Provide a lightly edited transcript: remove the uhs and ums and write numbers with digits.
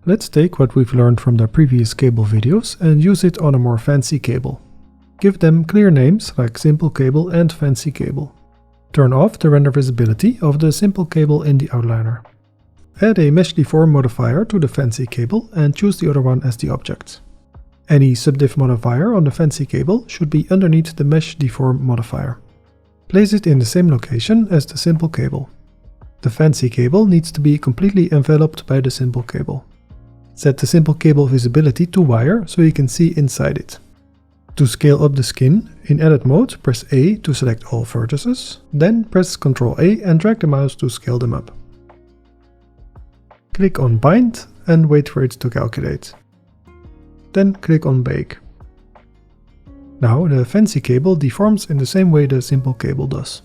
Let's take what we've learned from the previous cable videos and use it on a more fancy cable. Give them clear names like simple cable and fancy cable. Turn off the render visibility of the simple cable in the outliner. Add a mesh deform modifier to the fancy cable and choose the other one as the object. Any subdiff modifier on the fancy cable should be underneath the mesh deform modifier. Place it in the same location as the simple cable. The fancy cable needs to be completely enveloped by the simple cable. Set the simple cable visibility to wire so you can see inside it. To scale up the skin, in edit mode press A to select all vertices, then press Ctrl A and drag the mouse to scale them up. Click on Bind and wait for it to calculate. Then click on Bake. Now the fancy cable deforms in the same way the simple cable does.